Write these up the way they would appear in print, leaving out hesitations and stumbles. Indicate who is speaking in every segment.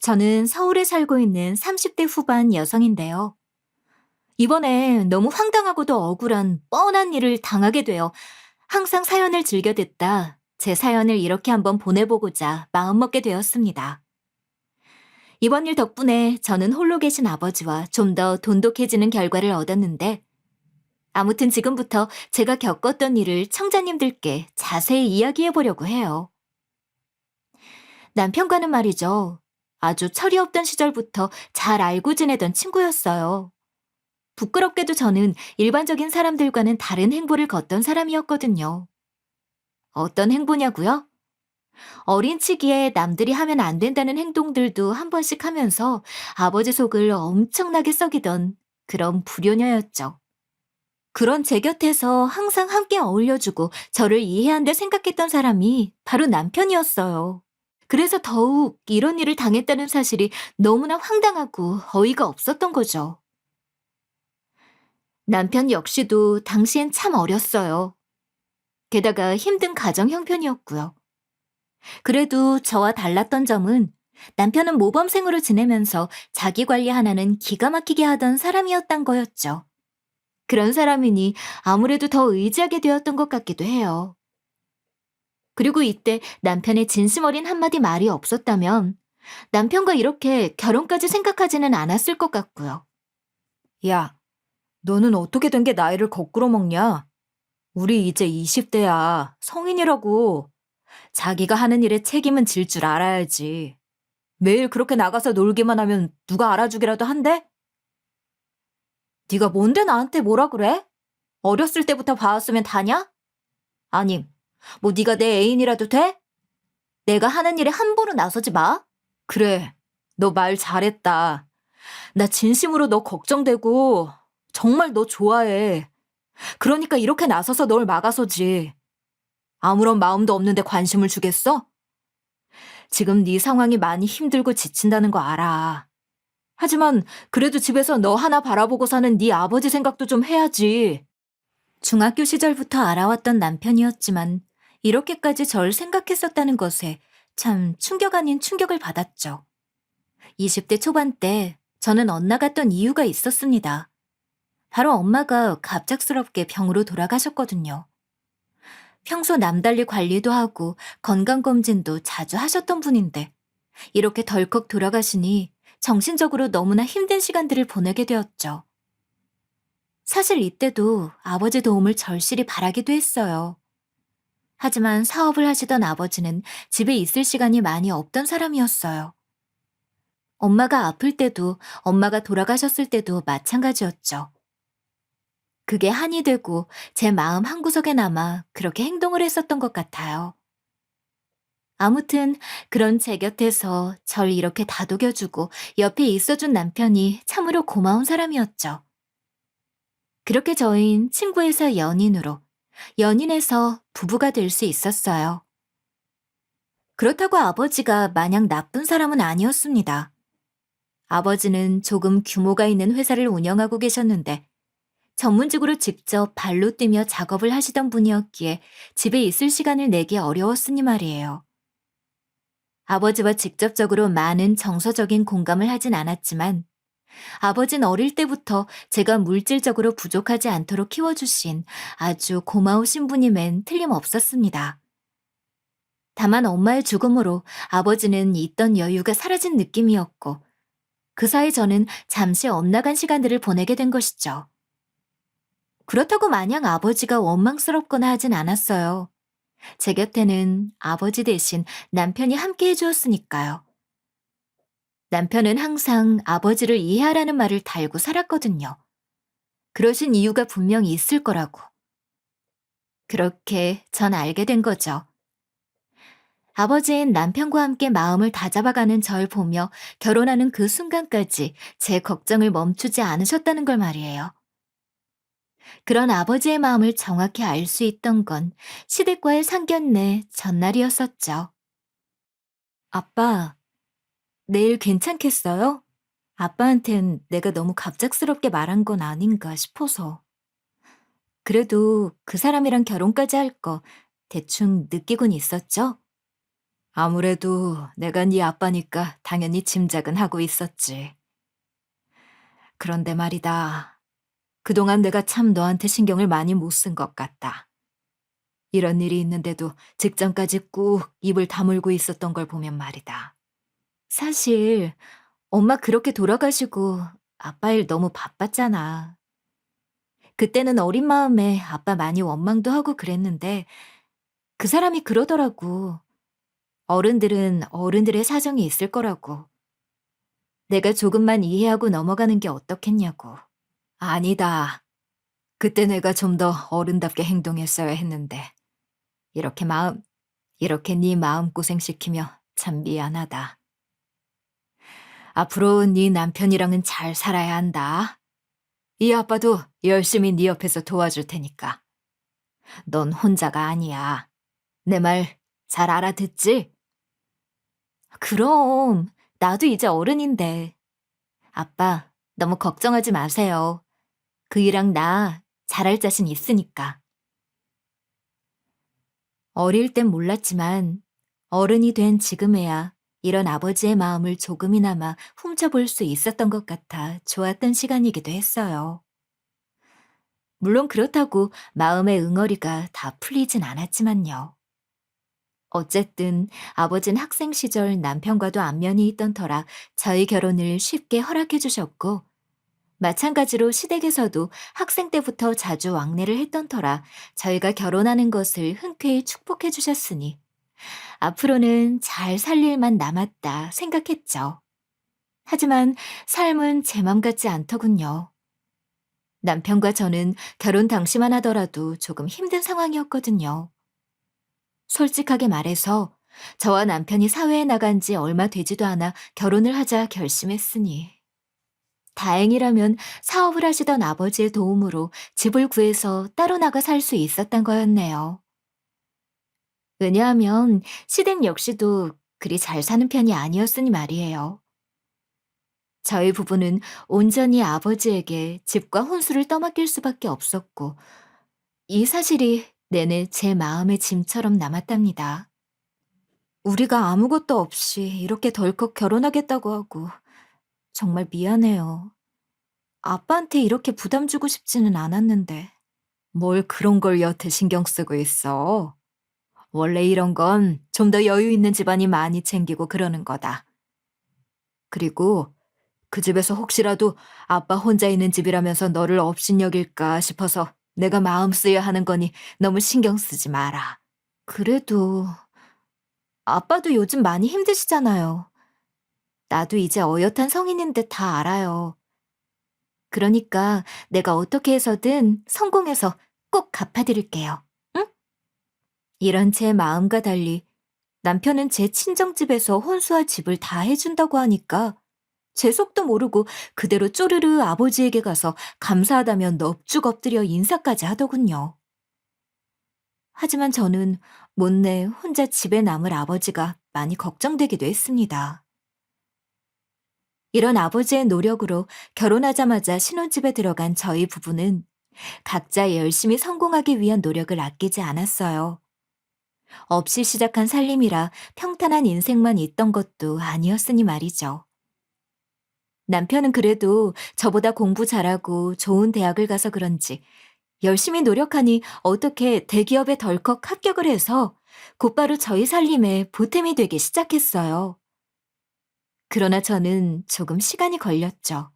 Speaker 1: 저는 서울에 살고 있는 30대 후반 여성인데요. 이번에 너무 황당하고도 억울한 뻔한 일을 당하게 되어 항상 사연을 즐겨 듣다 제 사연을 이렇게 한번 보내보고자 마음먹게 되었습니다. 이번 일 덕분에 저는 홀로 계신 아버지와 좀 더 돈독해지는 결과를 얻었는데 아무튼 지금부터 제가 겪었던 일을 청자님들께 자세히 이야기해 보려고 해요. 남편과는 말이죠. 아주 철이 없던 시절부터 잘 알고 지내던 친구였어요. 부끄럽게도 저는 일반적인 사람들과는 다른 행보를 걷던 사람이었거든요. 어떤 행보냐고요? 어린 치기에 남들이 하면 안 된다는 행동들도 한 번씩 하면서 아버지 속을 엄청나게 썩이던 그런 불효녀였죠. 그런 제 곁에서 항상 함께 어울려주고 저를 이해한다 생각했던 사람이 바로 남편이었어요. 그래서 더욱 이런 일을 당했다는 사실이 너무나 황당하고 어이가 없었던 거죠. 남편 역시도 당시엔 참 어렸어요. 게다가 힘든 가정 형편이었고요. 그래도 저와 달랐던 점은 남편은 모범생으로 지내면서 자기 관리 하나는 기가 막히게 하던 사람이었단 거였죠. 그런 사람이니 아무래도 더 의지하게 되었던 것 같기도 해요. 그리고 이때 남편의 진심 어린 한마디 말이 없었다면 남편과 이렇게 결혼까지 생각하지는 않았을 것 같고요. 야, 너는 어떻게 된 게 나이를 거꾸로 먹냐? 우리 이제 20대야. 성인이라고. 자기가 하는 일에 책임은 질 줄 알아야지. 매일 그렇게 나가서 놀기만 하면 누가 알아주기라도 한대? 네가 뭔데 나한테 뭐라 그래? 어렸을 때부터 봐왔으면 다냐? 아님, 뭐 네가 내 애인이라도 돼? 내가 하는 일에 함부로 나서지 마. 그래, 너 말 잘했다. 나 진심으로 너 걱정되고 정말 너 좋아해. 그러니까 이렇게 나서서 널 막아서지. 아무런 마음도 없는데 관심을 주겠어? 지금 네 상황이 많이 힘들고 지친다는 거 알아. 하지만 그래도 집에서 너 하나 바라보고 사는 네 아버지 생각도 좀 해야지. 중학교 시절부터 알아왔던 남편이었지만 이렇게까지 절 생각했었다는 것에 참 충격 아닌 충격을 받았죠. 20대 초반 때 저는 엇나갔던 이유가 있었습니다. 바로 엄마가 갑작스럽게 병으로 돌아가셨거든요. 평소 남달리 관리도 하고 건강검진도 자주 하셨던 분인데 이렇게 덜컥 돌아가시니 정신적으로 너무나 힘든 시간들을 보내게 되었죠. 사실 이때도 아버지 도움을 절실히 바라기도 했어요. 하지만 사업을 하시던 아버지는 집에 있을 시간이 많이 없던 사람이었어요. 엄마가 아플 때도 엄마가 돌아가셨을 때도 마찬가지였죠. 그게 한이 되고 제 마음 한구석에 남아 그렇게 행동을 했었던 것 같아요. 아무튼 그런 제 곁에서 절 이렇게 다독여주고 옆에 있어준 남편이 참으로 고마운 사람이었죠. 그렇게 저희는 친구에서 연인으로, 연인에서 부부가 될 수 있었어요. 그렇다고 아버지가 마냥 나쁜 사람은 아니었습니다. 아버지는 조금 규모가 있는 회사를 운영하고 계셨는데 전문직으로 직접 발로 뛰며 작업을 하시던 분이었기에 집에 있을 시간을 내기 어려웠으니 말이에요. 아버지와 직접적으로 많은 정서적인 공감을 하진 않았지만 아버지는 어릴 때부터 제가 물질적으로 부족하지 않도록 키워주신 아주 고마우신 분임엔 틀림없었습니다. 다만 엄마의 죽음으로 아버지는 있던 여유가 사라진 느낌이었고 그 사이 저는 잠시 엇나간 시간들을 보내게 된 것이죠. 그렇다고 마냥 아버지가 원망스럽거나 하진 않았어요. 제 곁에는 아버지 대신 남편이 함께 해주었으니까요. 남편은 항상 아버지를 이해하라는 말을 달고 살았거든요. 그러신 이유가 분명히 있을 거라고. 그렇게 전 알게 된 거죠. 아버지는 남편과 함께 마음을 다잡아가는 절 보며 결혼하는 그 순간까지 제 걱정을 멈추지 않으셨다는 걸 말이에요. 그런 아버지의 마음을 정확히 알 수 있던 건 시댁과의 상견례 전날이었었죠. 아빠, 내일 괜찮겠어요? 아빠한텐 내가 너무 갑작스럽게 말한 건 아닌가 싶어서. 그래도 그 사람이랑 결혼까지 할 거 대충 느끼곤 있었죠? 아무래도 내가 네 아빠니까 당연히 짐작은 하고 있었지. 그런데 말이다. 그동안 내가 참 너한테 신경을 많이 못 쓴 것 같다. 이런 일이 있는데도 직전까지 꾹 입을 다물고 있었던 걸 보면 말이다. 사실 엄마 그렇게 돌아가시고 아빠 일 너무 바빴잖아. 그때는 어린 마음에 아빠 많이 원망도 하고 그랬는데 그 사람이 그러더라고. 어른들은 어른들의 사정이 있을 거라고. 내가 조금만 이해하고 넘어가는 게 어떻겠냐고. 아니다. 그때 내가 좀 더 어른답게 행동했어야 했는데. 이렇게 이렇게 네 마음고생 시키며 참 미안하다. 앞으로 네 남편이랑은 잘 살아야 한다. 이 아빠도 열심히 네 옆에서 도와줄 테니까. 넌 혼자가 아니야. 내 말 잘 알아듣지? 그럼 나도 이제 어른인데. 아빠, 너무 걱정하지 마세요. 그이랑 나 잘할 자신 있으니까. 어릴 땐 몰랐지만 어른이 된 지금에야 이런 아버지의 마음을 조금이나마 훔쳐볼 수 있었던 것 같아 좋았던 시간이기도 했어요. 물론 그렇다고 마음의 응어리가 다 풀리진 않았지만요. 어쨌든 아버진 학생 시절 남편과도 안면이 있던 터라 저희 결혼을 쉽게 허락해 주셨고, 마찬가지로 시댁에서도 학생 때부터 자주 왕래를 했던 터라 저희가 결혼하는 것을 흔쾌히 축복해 주셨으니 앞으로는 잘 살 일만 남았다 생각했죠. 하지만 삶은 제 맘 같지 않더군요. 남편과 저는 결혼 당시만 하더라도 조금 힘든 상황이었거든요. 솔직하게 말해서 저와 남편이 사회에 나간 지 얼마 되지도 않아 결혼을 하자 결심했으니 다행이라면 사업을 하시던 아버지의 도움으로 집을 구해서 따로 나가 살 수 있었던 거였네요. 왜냐하면 시댁 역시도 그리 잘 사는 편이 아니었으니 말이에요. 저희 부부는 온전히 아버지에게 집과 혼수를 떠맡길 수밖에 없었고, 이 사실이 내내 제 마음의 짐처럼 남았답니다. 우리가 아무것도 없이 이렇게 덜컥 결혼하겠다고 하고 정말 미안해요. 아빠한테 이렇게 부담 주고 싶지는 않았는데. 뭘 그런 걸 여태 신경 쓰고 있어. 원래 이런 건 좀 더 여유 있는 집안이 많이 챙기고 그러는 거다. 그리고 그 집에서 혹시라도 아빠 혼자 있는 집이라면서 너를 업신여길까 싶어서 내가 마음 쓰여 하는 거니 너무 신경 쓰지 마라. 그래도 아빠도 요즘 많이 힘드시잖아요. 나도 이제 어엿한 성인인데 다 알아요. 그러니까 내가 어떻게 해서든 성공해서 꼭 갚아드릴게요. 응? 이런 제 마음과 달리 남편은 제 친정집에서 혼수와 집을 다 해준다고 하니까 제 속도 모르고 그대로 쪼르르 아버지에게 가서 감사하다며 넙죽 엎드려 인사까지 하더군요. 하지만 저는 못내 혼자 집에 남을 아버지가 많이 걱정되기도 했습니다. 이런 아버지의 노력으로 결혼하자마자 신혼집에 들어간 저희 부부는 각자 열심히 성공하기 위한 노력을 아끼지 않았어요. 없이 시작한 살림이라 평탄한 인생만 있던 것도 아니었으니 말이죠. 남편은 그래도 저보다 공부 잘하고 좋은 대학을 가서 그런지 열심히 노력하니 어떻게 대기업에 덜컥 합격을 해서 곧바로 저희 살림에 보탬이 되기 시작했어요. 그러나 저는 조금 시간이 걸렸죠.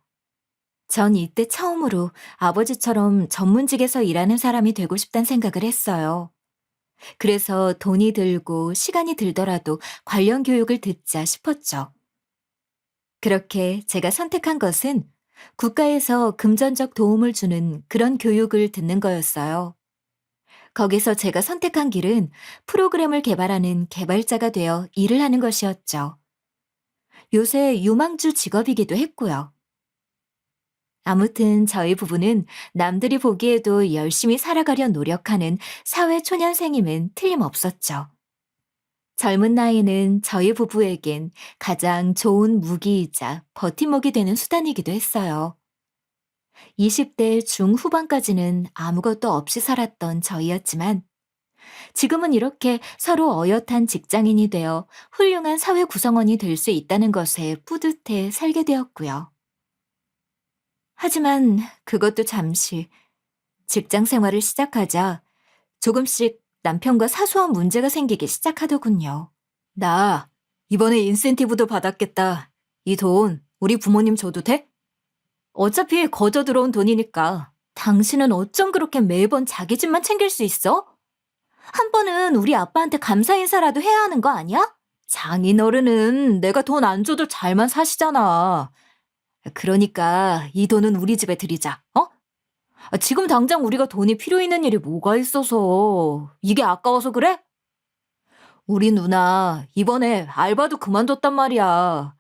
Speaker 1: 전 이때 처음으로 아버지처럼 전문직에서 일하는 사람이 되고 싶단 생각을 했어요. 그래서 돈이 들고 시간이 들더라도 관련 교육을 듣자 싶었죠. 그렇게 제가 선택한 것은 국가에서 금전적 도움을 주는 그런 교육을 듣는 거였어요. 거기서 제가 선택한 길은 프로그램을 개발하는 개발자가 되어 일을 하는 것이었죠. 요새 유망주 직업이기도 했고요. 아무튼 저희 부부는 남들이 보기에도 열심히 살아가려 노력하는 사회 초년생임은 틀림없었죠. 젊은 나이는 저희 부부에겐 가장 좋은 무기이자 버팀목이 되는 수단이기도 했어요. 20대 중후반까지는 아무것도 없이 살았던 저희였지만 지금은 이렇게 서로 어엿한 직장인이 되어 훌륭한 사회 구성원이 될 수 있다는 것에 뿌듯해 살게 되었고요. 하지만 그것도 잠시 직장 생활을 시작하자 조금씩 남편과 사소한 문제가 생기기 시작하더군요. 나 이번에 인센티브도 받았겠다. 이 돈 우리 부모님 줘도 돼? 어차피 거저 들어온 돈이니까. 당신은 어쩜 그렇게 매번 자기 집만 챙길 수 있어? 한 번은 우리 아빠한테 감사 인사라도 해야 하는 거 아니야? 장인어른은 내가 돈 안 줘도 잘만 사시잖아. 그러니까 이 돈은 우리 집에 드리자, 어? 지금 당장 우리가 돈이 필요 있는 일이 뭐가 있어서 이게 아까워서 그래? 우리 누나 이번에 알바도 그만뒀단 말이야.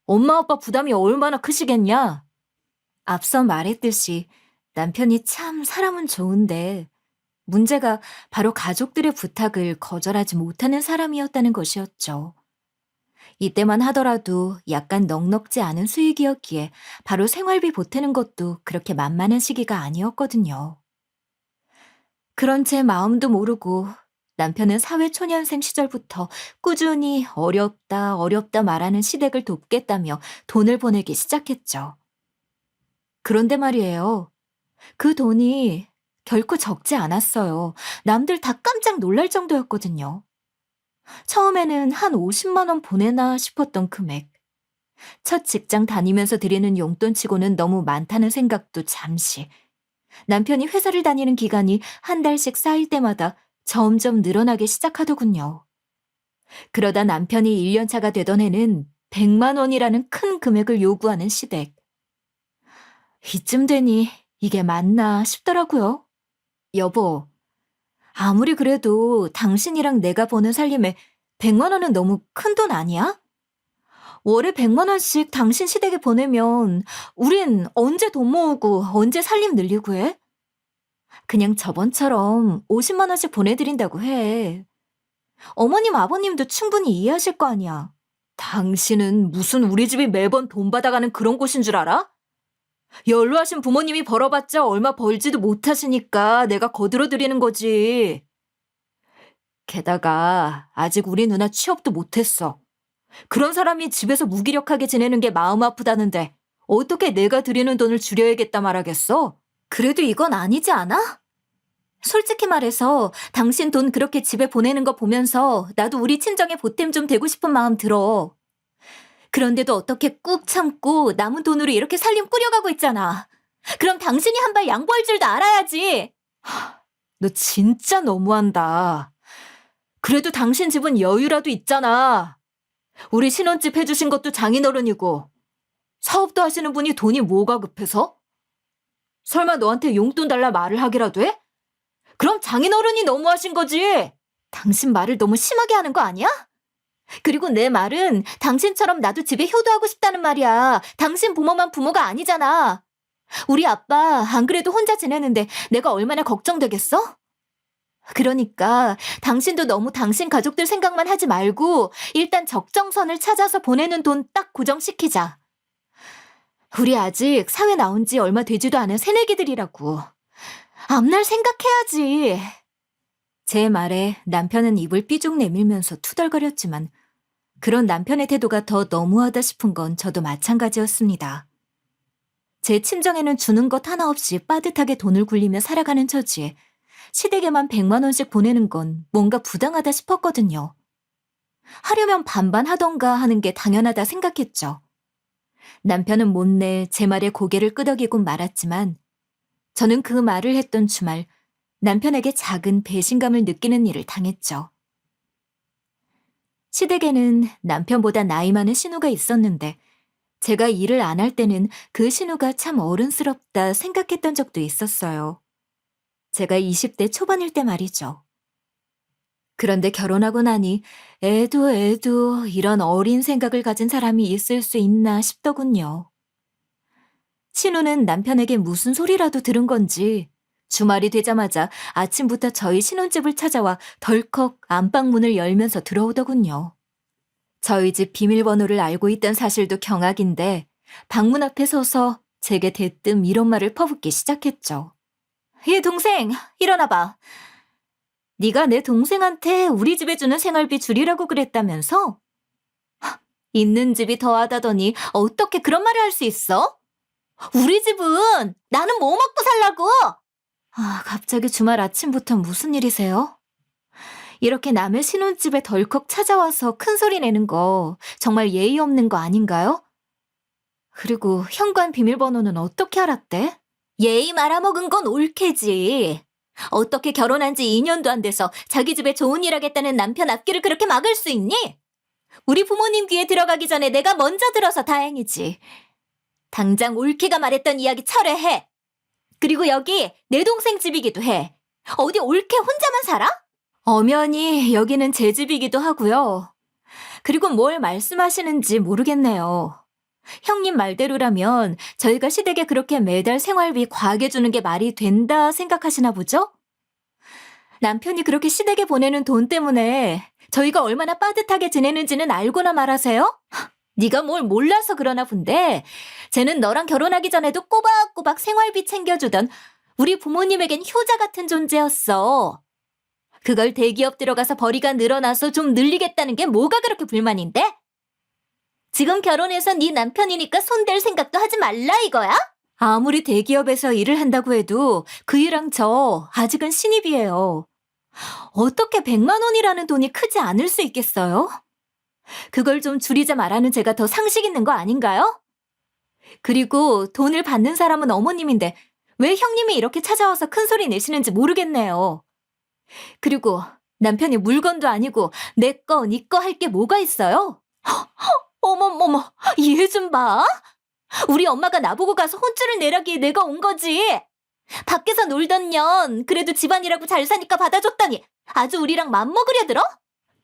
Speaker 1: 엄마 아빠 부담이 얼마나 크시겠냐? 앞서 말했듯이 남편이 참 사람은 좋은데 문제가 바로 가족들의 부탁을 거절하지 못하는 사람이었다는 것이었죠. 이때만 하더라도 약간 넉넉지 않은 수익이었기에 바로 생활비 보태는 것도 그렇게 만만한 시기가 아니었거든요. 그런 제 마음도 모르고 남편은 사회초년생 시절부터 꾸준히 어렵다, 어렵다 말하는 시댁을 돕겠다며 돈을 보내기 시작했죠. 그런데 말이에요. 그 돈이 결코 적지 않았어요. 남들 다 깜짝 놀랄 정도였거든요. 처음에는 한 50만 원 보내나 싶었던 금액. 첫 직장 다니면서 드리는 용돈치고는 너무 많다는 생각도 잠시. 남편이 회사를 다니는 기간이 한 달씩 쌓일 때마다 점점 늘어나기 시작하더군요. 그러다 남편이 1년 차가 되던 해는 100만 원이라는 큰 금액을 요구하는 시댁. 이쯤 되니 이게 맞나 싶더라고요. 여보, 아무리 그래도 당신이랑 내가 버는 살림에 100만 원은 너무 큰 돈 아니야? 월에 100만 원씩 당신 시댁에 보내면 우린 언제 돈 모으고 언제 살림 늘리고 해? 그냥 저번처럼 50만 원씩 보내드린다고 해. 어머님, 아버님도 충분히 이해하실 거 아니야. 당신은 무슨 우리 집이 매번 돈 받아가는 그런 곳인 줄 알아? 연로하신 부모님이 벌어봤자 얼마 벌지도 못하시니까 내가 거들어 드리는 거지. 게다가 아직 우리 누나 취업도 못했어. 그런 사람이 집에서 무기력하게 지내는 게 마음 아프다는데 어떻게 내가 드리는 돈을 줄여야겠다 말하겠어? 그래도 이건 아니지 않아? 솔직히 말해서 당신 돈 그렇게 집에 보내는 거 보면서 나도 우리 친정에 보탬 좀 되고 싶은 마음 들어. 그런데도 어떻게 꾹 참고 남은 돈으로 이렇게 살림 꾸려가고 있잖아. 그럼 당신이 한 발 양보할 줄도 알아야지. 너 진짜 너무한다. 그래도 당신 집은 여유라도 있잖아. 우리 신혼집 해주신 것도 장인어른이고 사업도 하시는 분이 돈이 뭐가 급해서? 설마 너한테 용돈 달라 말을 하기라도 해? 그럼 장인어른이 너무하신 거지. 당신 말을 너무 심하게 하는 거 아니야? 그리고 내 말은 당신처럼 나도 집에 효도하고 싶다는 말이야. 당신 부모만 부모가 아니잖아. 우리 아빠 안 그래도 혼자 지내는데 내가 얼마나 걱정되겠어? 그러니까 당신도 너무 당신 가족들 생각만 하지 말고 일단 적정선을 찾아서 보내는 돈 딱 고정시키자. 우리 아직 사회 나온 지 얼마 되지도 않은 새내기들이라고. 앞날 생각해야지. 제 말에 남편은 입을 삐죽 내밀면서 투덜거렸지만 그런 남편의 태도가 더 너무하다 싶은 건 저도 마찬가지였습니다. 제 친정에는 주는 것 하나 없이 빠듯하게 돈을 굴리며 살아가는 처지에 시댁에만 100만 원씩 보내는 건 뭔가 부당하다 싶었거든요. 하려면 반반 하던가 하는 게 당연하다 생각했죠. 남편은 못내 제 말에 고개를 끄덕이고 말았지만 저는 그 말을 했던 주말 남편에게 작은 배신감을 느끼는 일을 당했죠. 시댁에는 남편보다 나이 많은 신우가 있었는데 제가 일을 안 할 때는 그 신우가 참 어른스럽다 생각했던 적도 있었어요. 제가 20대 초반일 때 말이죠. 그런데 결혼하고 나니 애도 이런 어린 생각을 가진 사람이 있을 수 있나 싶더군요. 신우는 남편에게 무슨 소리라도 들은 건지 주말이 되자마자 아침부터 저희 신혼집을 찾아와 덜컥 안방문을 열면서 들어오더군요. 저희 집 비밀번호를 알고 있던 사실도 경악인데 방문 앞에 서서 제게 대뜸 이런 말을 퍼붓기 시작했죠. 얘 동생, 일어나봐. 네가 내 동생한테 우리 집에 주는 생활비 줄이라고 그랬다면서? 있는 집이 더하다더니 어떻게 그런 말을 할 수 있어? 우리 집은 나는 뭐 먹고 살라고? 갑자기 주말 아침부터 무슨 일이세요? 이렇게 남의 신혼집에 덜컥 찾아와서 큰 소리 내는 거 정말 예의 없는 거 아닌가요? 그리고 현관 비밀번호는 어떻게 알았대? 예의 말아먹은 건 올케지. 어떻게 결혼한 지 2년도 안 돼서 자기 집에 좋은 일 하겠다는 남편 앞길을 그렇게 막을 수 있니? 우리 부모님 귀에 들어가기 전에 내가 먼저 들어서 다행이지. 당장 올케가 말했던 이야기 철회해. 그리고 여기 내 동생 집이기도 해. 어디 올케 혼자만 살아? 엄연히 여기는 제 집이기도 하고요. 그리고 뭘 말씀하시는지 모르겠네요. 형님 말대로라면 저희가 시댁에 그렇게 매달 생활비 과하게 주는 게 말이 된다 생각하시나 보죠? 남편이 그렇게 시댁에 보내는 돈 때문에 저희가 얼마나 빠듯하게 지내는지는 알고나 말하세요? 네가 뭘 몰라서 그러나 본데 쟤는 너랑 결혼하기 전에도 꼬박꼬박 생활비 챙겨주던 우리 부모님에겐 효자 같은 존재였어. 그걸 대기업 들어가서 벌이가 늘어나서 좀 늘리겠다는 게 뭐가 그렇게 불만인데? 지금 결혼해서 네 남편이니까 손댈 생각도 하지 말라 이거야? 아무리 대기업에서 일을 한다고 해도 그이랑 저 아직은 신입이에요. 어떻게 100만 원이라는 돈이 크지 않을 수 있겠어요? 그걸 좀 줄이자 말하는 제가 더 상식 있는 거 아닌가요? 그리고 돈을 받는 사람은 어머님인데 왜 형님이 이렇게 찾아와서 큰 소리 내시는지 모르겠네요. 그리고 남편이 물건도 아니고 내 거, 네 거 할 게 뭐가 있어요? 어머머머, 얘 좀 봐. 우리 엄마가 나보고 가서 혼쭐을 내라기에 내가 온 거지. 밖에서 놀던 년 그래도 집안이라고 잘 사니까 받아줬더니 아주 우리랑 맘먹으려 들어?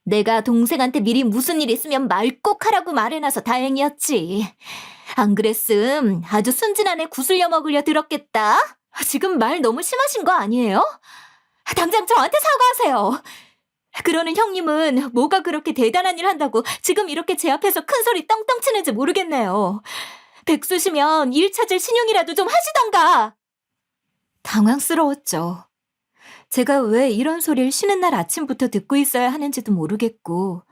Speaker 1: 내가 동생한테 미리 무슨 일 있으면 말 꼭 하라고 말해놔서 다행이었지. 안 그랬음 아주 순진한 애 구슬려 먹으려 들었겠다. 지금 말 너무 심하신 거 아니에요? 당장 저한테 사과하세요. 그러는 형님은 뭐가 그렇게 대단한 일 한다고 지금 이렇게 제 앞에서 큰 소리 떵떵 치는지 모르겠네요. 백수시면 일 찾을 신용이라도 좀 하시던가. 당황스러웠죠. 제가 왜 이런 소리를 쉬는 날 아침부터 듣고 있어야 하는지도 모르겠고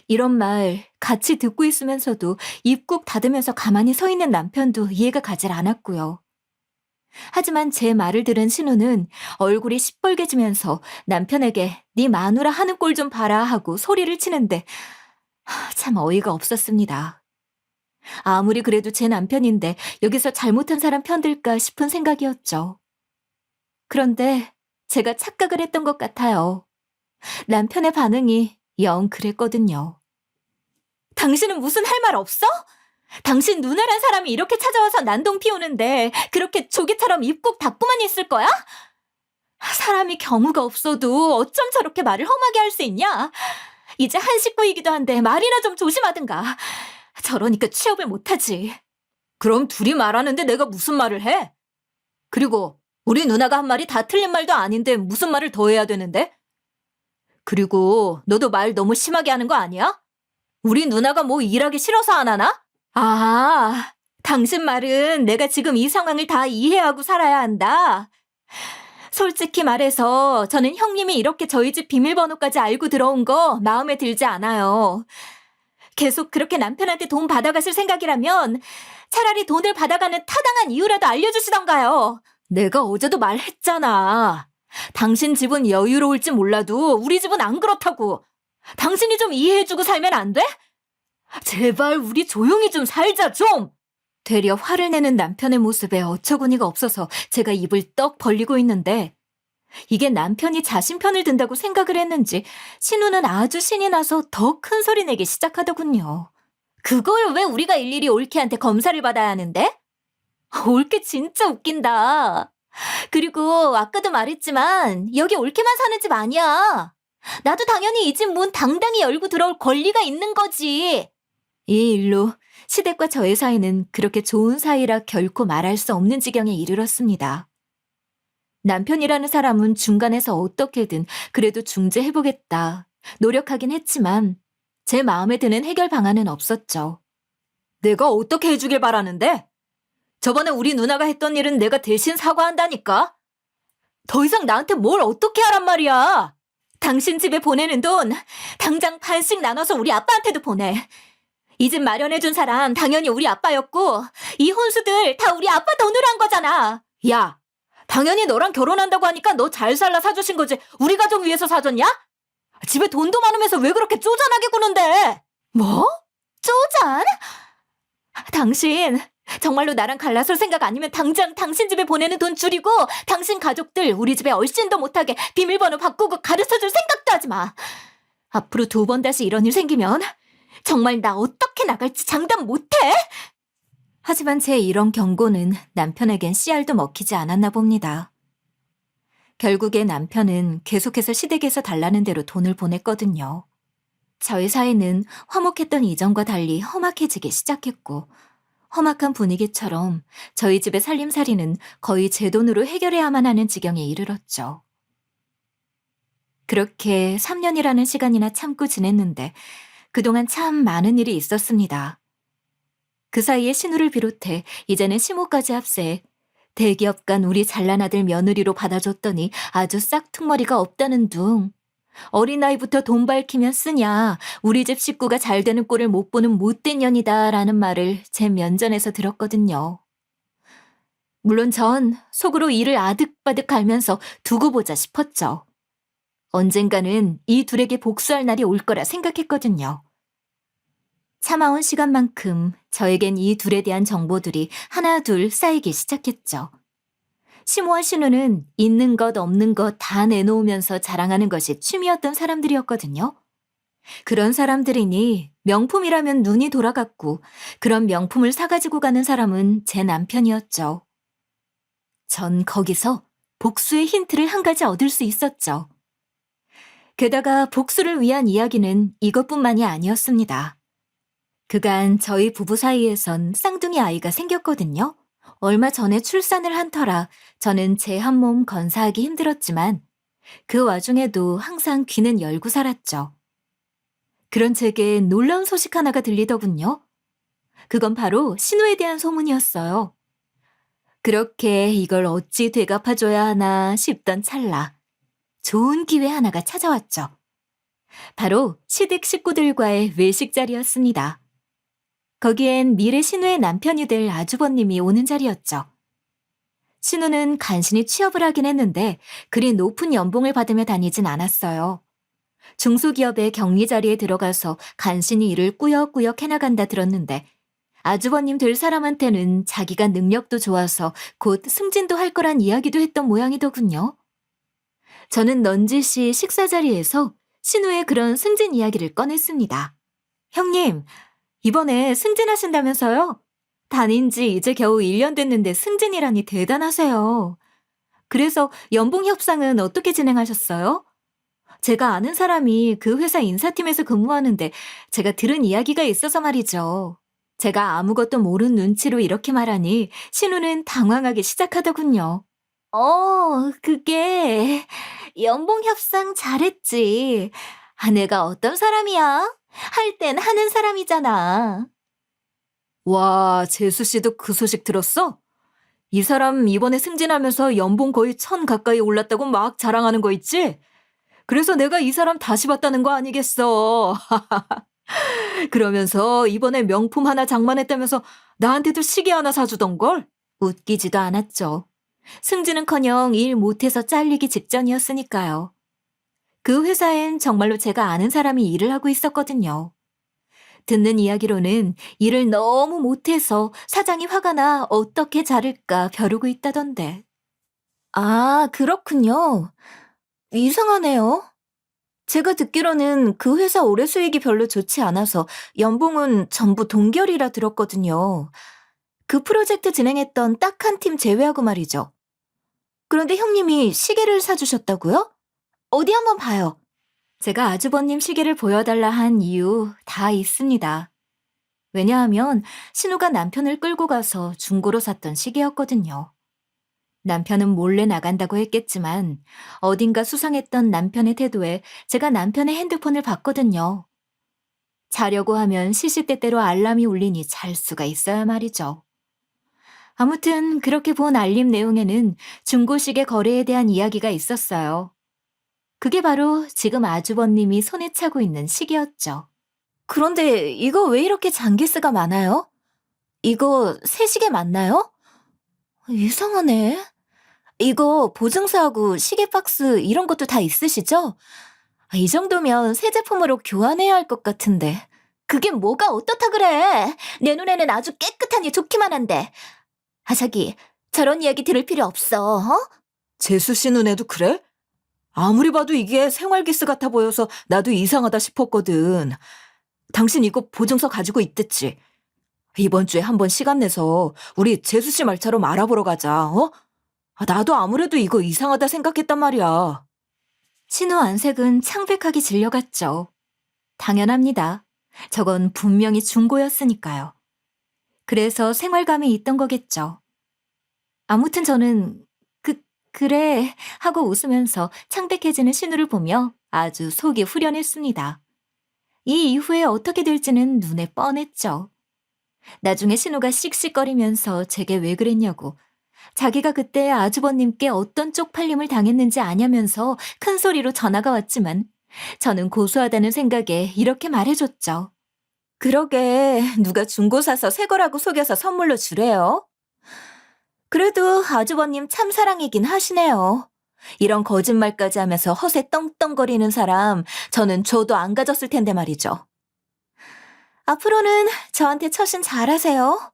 Speaker 1: 이런 말 같이 듣고 있으면서도 입 꾹 닫으면서 가만히 서 있는 남편도 이해가 가질 않았고요. 하지만 제 말을 들은 신우는 얼굴이 시뻘개지면서 남편에게 네 마누라 하는 꼴 좀 봐라 하고 소리를 치는데 참 어이가 없었습니다. 아무리 그래도 제 남편인데 여기서 잘못한 사람 편들까 싶은 생각이었죠. 그런데 제가 착각을 했던 것 같아요. 남편의 반응이 영 그랬거든요. 당신은 무슨 할 말 없어? 당신 누나란 사람이 이렇게 찾아와서 난동 피우는데 그렇게 조개처럼 입 꾹 닫고만 있을 거야? 사람이 경우가 없어도 어쩜 저렇게 말을 험하게 할 수 있냐? 이제 한 식구이기도 한데 말이나 좀 조심하든가. 저러니까 취업을 못하지. 그럼 둘이 말하는데 내가 무슨 말을 해? 그리고 우리 누나가 한 말이 다 틀린 말도 아닌데 무슨 말을 더 해야 되는데? 그리고 너도 말 너무 심하게 하는 거 아니야? 우리 누나가 뭐 일하기 싫어서 안 하나? 당신 말은 내가 지금 이 상황을 다 이해하고 살아야 한다. 솔직히 말해서 저는 형님이 이렇게 저희 집 비밀번호까지 알고 들어온 거 마음에 들지 않아요. 계속 그렇게 남편한테 돈 받아가실 생각이라면 차라리 돈을 받아가는 타당한 이유라도 알려주시던가요. 내가 어제도 말했잖아. 당신 집은 여유로울지 몰라도 우리 집은 안 그렇다고. 당신이 좀 이해해주고 살면 안 돼? 제발 우리 조용히 좀 살자 좀. 되려 화를 내는 남편의 모습에 어처구니가 없어서 제가 입을 떡 벌리고 있는데 이게 남편이 자신 편을 든다고 생각을 했는지 신우는 아주 신이 나서 더 큰 소리 내기 시작하더군요. 그걸 왜 우리가 일일이 올케한테 검사를 받아야 하는데? 올케 진짜 웃긴다. 그리고 아까도 말했지만 여기 올케만 사는 집 아니야. 나도 당연히 이 집 문 당당히 열고 들어올 권리가 있는 거지. 이 일로 시댁과 저의 사이는 그렇게 좋은 사이라 결코 말할 수 없는 지경에 이르렀습니다. 남편이라는 사람은 중간에서 어떻게든 그래도 중재해보겠다 노력하긴 했지만 제 마음에 드는 해결 방안은 없었죠. 내가 어떻게 해주길 바라는데? 저번에 우리 누나가 했던 일은 내가 대신 사과한다니까? 더 이상 나한테 뭘 어떻게 하란 말이야? 당신 집에 보내는 돈 당장 반씩 나눠서 우리 아빠한테도 보내. 이 집 마련해준 사람 당연히 우리 아빠였고 이 혼수들 다 우리 아빠 돈으로 한 거잖아. 야, 당연히 너랑 결혼한다고 하니까 너 잘 살라 사주신 거지 우리 가족 위해서 사줬냐? 집에 돈도 많으면서 왜 그렇게 쪼잔하게 구는데? 뭐? 쪼잔? 당신 정말로 나랑 갈라설 생각 아니면 당장 당신 집에 보내는 돈 줄이고 당신 가족들 우리 집에 얼씬도 못하게 비밀번호 바꾸고 가르쳐줄 생각도 하지 마. 앞으로 2번 다시 이런 일 생기면 정말 나 어떻게 나갈지 장담 못해? 하지만 제 이런 경고는 남편에겐 씨알도 먹히지 않았나 봅니다. 결국에 남편은 계속해서 시댁에서 달라는 대로 돈을 보냈거든요. 저희 사이는 화목했던 이전과 달리 험악해지기 시작했고 험악한 분위기처럼 저희 집의 살림살이는 거의 제 돈으로 해결해야만 하는 지경에 이르렀죠. 그렇게 3년이라는 시간이나 참고 지냈는데 그동안 참 많은 일이 있었습니다. 그 사이에 신우를 비롯해 이제는 시모까지 합세해 대기업 간 우리 잘난 아들 며느리로 받아줬더니 아주 싹퉁머리가 없다는 둥. 어린 나이부터 돈 밝히면 쓰냐, 우리 집 식구가 잘 되는 꼴을 못 보는 못된 년이다 라는 말을 제 면전에서 들었거든요. 물론 전 속으로 이를 아득바득 갈면서 두고 보자 싶었죠. 언젠가는 이 둘에게 복수할 날이 올 거라 생각했거든요. 참아온 시간만큼 저에겐 이 둘에 대한 정보들이 하나둘 쌓이기 시작했죠. 시모와 신우는 있는 것 없는 것 다 내놓으면서 자랑하는 것이 취미였던 사람들이었거든요. 그런 사람들이니 명품이라면 눈이 돌아갔고 그런 명품을 사가지고 가는 사람은 제 남편이었죠. 전 거기서 복수의 힌트를 한 가지 얻을 수 있었죠. 게다가 복수를 위한 이야기는 이것뿐만이 아니었습니다. 그간 저희 부부 사이에선 쌍둥이 아이가 생겼거든요. 얼마 전에 출산을 한 터라 저는 제 한 몸 건사하기 힘들었지만 그 와중에도 항상 귀는 열고 살았죠. 그런 제게 놀라운 소식 하나가 들리더군요. 그건 바로 신우에 대한 소문이었어요. 그렇게 이걸 어찌 되갚아줘야 하나 싶던 찰나 좋은 기회 하나가 찾아왔죠. 바로 시댁 식구들과의 외식 자리였습니다. 거기엔 미래 신우의 남편이 될 아주버님이 오는 자리였죠. 신우는 간신히 취업을 하긴 했는데 그리 높은 연봉을 받으며 다니진 않았어요. 중소기업의 격리 자리에 들어가서 간신히 일을 꾸역꾸역 해나간다 들었는데 아주버님 될 사람한테는 자기가 능력도 좋아서 곧 승진도 할 거란 이야기도 했던 모양이더군요. 저는 넌지시 식사 자리에서 신우의 그런 승진 이야기를 꺼냈습니다. 형님, 이번에 승진하신다면서요? 다닌 지 이제 겨우 1년 됐는데 승진이라니 대단하세요. 그래서 연봉 협상은 어떻게 진행하셨어요? 제가 아는 사람이 그 회사 인사팀에서 근무하는데 제가 들은 이야기가 있어서 말이죠. 제가 아무것도 모른 눈치로 이렇게 말하니 신우는 당황하기 시작하더군요. 그게 연봉 협상 잘했지. 내가 어떤 사람이야? 할 땐 하는 사람이잖아. 와, 재수 씨도 그 소식 들었어? 이 사람 이번에 승진하면서 연봉 거의 1,000 가까이 올랐다고 막 자랑하는 거 있지? 그래서 내가 이 사람 다시 봤다는 거 아니겠어. 그러면서 이번에 명품 하나 장만했다면서 나한테도 시계 하나 사주던걸? 웃기지도 않았죠. 승진은커녕 일 못해서 잘리기 직전이었으니까요. 그 회사엔 정말로 제가 아는 사람이 일을 하고 있었거든요. 듣는 이야기로는 일을 너무 못해서 사장이 화가 나 어떻게 자를까 벼르고 있다던데. 아, 그렇군요. 이상하네요. 제가 듣기로는 그 회사 올해 수익이 별로 좋지 않아서 연봉은 전부 동결이라 들었거든요. 그 프로젝트 진행했던 딱 한 팀 제외하고 말이죠. 그런데 형님이 시계를 사주셨다고요? 어디 한번 봐요. 제가 아주버님 시계를 보여달라 한 이유 다 있습니다. 왜냐하면 신우가 남편을 끌고 가서 중고로 샀던 시계였거든요. 남편은 몰래 나간다고 했겠지만 어딘가 수상했던 남편의 태도에 제가 남편의 핸드폰을 봤거든요. 자려고 하면 시시때때로 알람이 울리니 잘 수가 있어야 말이죠. 아무튼 그렇게 본 알림 내용에는 중고시계 거래에 대한 이야기가 있었어요. 그게 바로 지금 아주버님이 손에 차고 있는 시계였죠. 그런데 이거 왜 이렇게 장기스가 많아요? 이거 새 시계 맞나요? 이상하네. 이거 보증서하고 시계 박스 이런 것도 다 있으시죠? 이 정도면 새 제품으로 교환해야 할 것 같은데. 그게 뭐가 어떻다 그래? 내 눈에는 아주 깨끗하니 좋기만 한데. 자기, 저런 이야기 들을 필요 없어, 어?
Speaker 2: 재수 씨 눈에도 그래? 아무리 봐도 이게 생활기스 같아 보여서 나도 이상하다 싶었거든. 당신 이거 보증서 가지고 있댔지? 이번 주에 한번 시간 내서 우리 재수 씨 말처럼 알아보러 가자, 어? 나도 아무래도 이거 이상하다 생각했단 말이야.
Speaker 1: 신우 안색은 창백하게 질려갔죠. 당연합니다. 저건 분명히 중고였으니까요. 그래서 생활감이 있던 거겠죠. 아무튼 저는 그래 하고 웃으면서 창백해지는 신우를 보며 아주 속이 후련했습니다. 이 이후에 어떻게 될지는 눈에 뻔했죠. 나중에 신우가 씩씩거리면서 제게 왜 그랬냐고, 자기가 그때 아주버님께 어떤 쪽팔림을 당했는지 아냐면서 큰 소리로 전화가 왔지만 저는 고소하다는 생각에 이렇게 말해줬죠. 그러게 누가 중고 사서 새 거라고 속여서 선물로 주래요? 그래도 아주버님 참 사랑이긴 하시네요. 이런 거짓말까지 하면서 허세 떵떵거리는 사람 저는 줘도 안 가졌을 텐데 말이죠. 앞으로는 저한테 처신 잘하세요.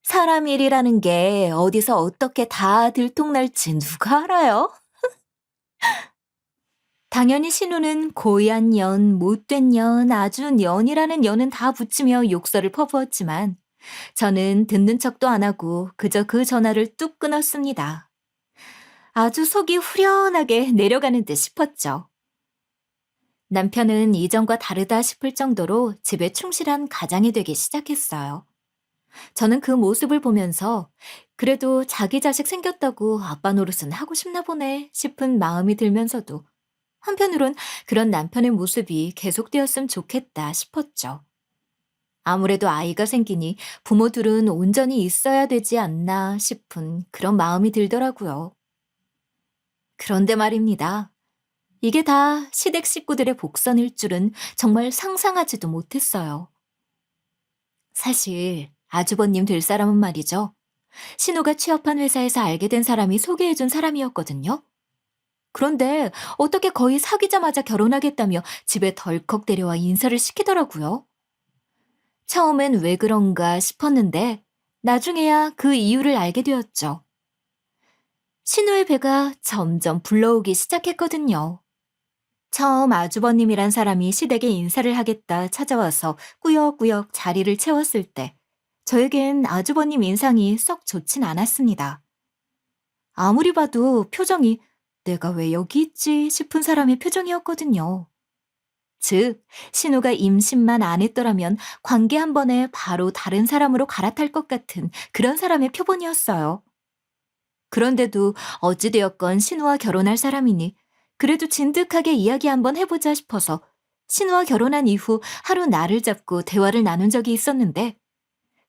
Speaker 1: 사람 일이라는 게 어디서 어떻게 다 들통날지 누가 알아요? 당연히 신우는 고얀 년, 못된 년, 아주 년이라는 년은 다 붙이며 욕설을 퍼부었지만 저는 듣는 척도 안 하고 그저 그 전화를 뚝 끊었습니다. 아주 속이 후련하게 내려가는 듯 싶었죠. 남편은 이전과 다르다 싶을 정도로 집에 충실한 가장이 되기 시작했어요. 저는 그 모습을 보면서 그래도 자기 자식 생겼다고 아빠 노릇은 하고 싶나 보네 싶은 마음이 들면서도 한편으론 그런 남편의 모습이 계속되었으면 좋겠다 싶었죠. 아무래도 아이가 생기니 부모들은 온전히 있어야 되지 않나 싶은 그런 마음이 들더라고요. 그런데 말입니다. 이게 다 시댁 식구들의 복선일 줄은 정말 상상하지도 못했어요. 사실 아주버님 될 사람은 말이죠. 신우가 취업한 회사에서 알게 된 사람이 소개해준 사람이었거든요. 그런데 어떻게 거의 사귀자마자 결혼하겠다며 집에 덜컥 데려와 인사를 시키더라고요. 처음엔 왜 그런가 싶었는데 나중에야 그 이유를 알게 되었죠. 신우의 배가 점점 불러오기 시작했거든요. 처음 아주버님이란 사람이 시댁에 인사를 하겠다 찾아와서 꾸역꾸역 자리를 채웠을 때 저에겐 아주버님 인상이 썩 좋진 않았습니다. 아무리 봐도 표정이 내가 왜 여기 있지 싶은 사람의 표정이었거든요. 즉, 신우가 임신만 안 했더라면 관계 한 번에 바로 다른 사람으로 갈아탈 것 같은 그런 사람의 표본이었어요. 그런데도 어찌되었건 신우와 결혼할 사람이니 그래도 진득하게 이야기 한번 해보자 싶어서 신우와 결혼한 이후 하루 날을 잡고 대화를 나눈 적이 있었는데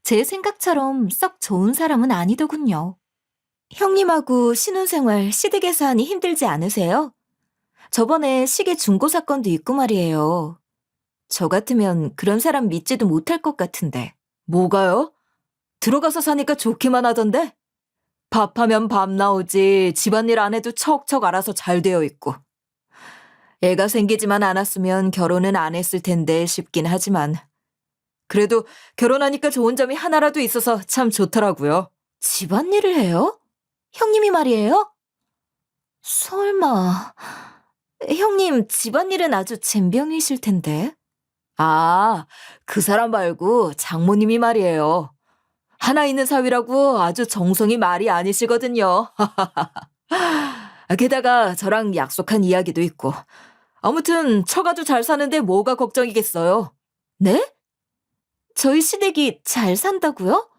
Speaker 1: 제 생각처럼 썩 좋은 사람은 아니더군요. 형님하고 신혼생활 시댁에서 하니 힘들지 않으세요? 저번에 시계 중고 사건도 있고 말이에요. 저 같으면 그런 사람 믿지도 못할 것 같은데.
Speaker 2: 뭐가요? 들어가서 사니까 좋기만 하던데? 밥하면 밥 나오지 집안일 안 해도 척척 알아서 잘 되어 있고. 애가 생기지만 않았으면 결혼은 안 했을 텐데 싶긴 하지만 그래도 결혼하니까 좋은 점이 하나라도 있어서 참 좋더라고요.
Speaker 1: 집안일을 해요? 형님이 말이에요? 설마... 형님 집안일은 아주 젬병이실 텐데.
Speaker 2: 아, 그 사람 말고 장모님이 말이에요. 하나 있는 사위라고 아주 정성이 말이 아니시거든요. 게다가 저랑 약속한 이야기도 있고. 아무튼 처가도 잘 사는데 뭐가 걱정이겠어요.
Speaker 1: 네? 저희 시댁이 잘 산다고요?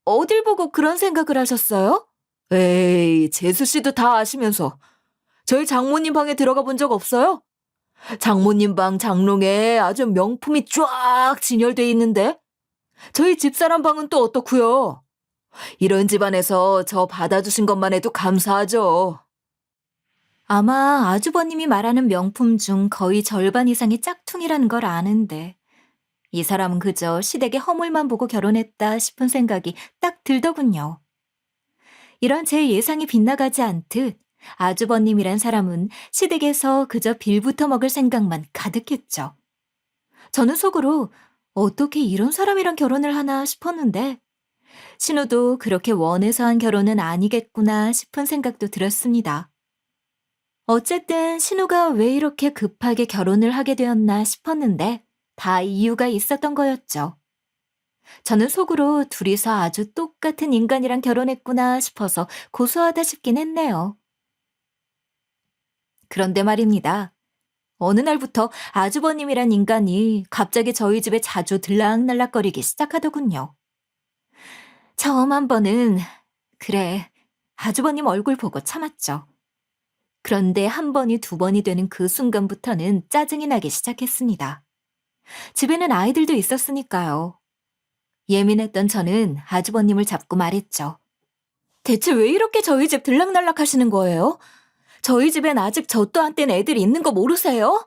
Speaker 1: 어딜 보고 그런 생각을 하셨어요?
Speaker 2: 에이, 재수 씨도 다 아시면서. 저희 장모님 방에 들어가 본 적 없어요? 장모님 방 장롱에 아주 명품이 쫙 진열돼 있는데 저희 집사람 방은 또 어떻고요? 이런 집안에서 저 받아주신 것만 해도 감사하죠.
Speaker 1: 아마 아주버님이 말하는 명품 중 거의 절반 이상이 짝퉁이라는 걸 아는데 이 사람은 그저 시댁의 허물만 보고 결혼했다 싶은 생각이 딱 들더군요. 이런 제 예상이 빗나가지 않듯 아주버님이란 사람은 시댁에서 그저 빌부터 먹을 생각만 가득했죠. 저는 속으로 어떻게 이런 사람이랑 결혼을 하나 싶었는데 신우도 그렇게 원해서 한 결혼은 아니겠구나 싶은 생각도 들었습니다. 어쨌든 신우가 왜 이렇게 급하게 결혼을 하게 되었나 싶었는데 다 이유가 있었던 거였죠. 저는 속으로 둘이서 아주 똑같은 인간이랑 결혼했구나 싶어서 고소하다 싶긴 했네요. 그런데 말입니다. 어느 날부터 아주버님이란 인간이 갑자기 저희 집에 자주 들락날락거리기 시작하더군요. 처음 한 번은 그래, 아주버님 얼굴 보고 참았죠. 그런데 한 번이 두 번이 되는 그 순간부터는 짜증이 나기 시작했습니다. 집에는 아이들도 있었으니까요. 예민했던 저는 아주버님을 잡고 말했죠. 대체 왜 이렇게 저희 집 들락날락 하시는 거예요? 저희 집엔 아직 저 또한 땐 애들이 있는 거 모르세요?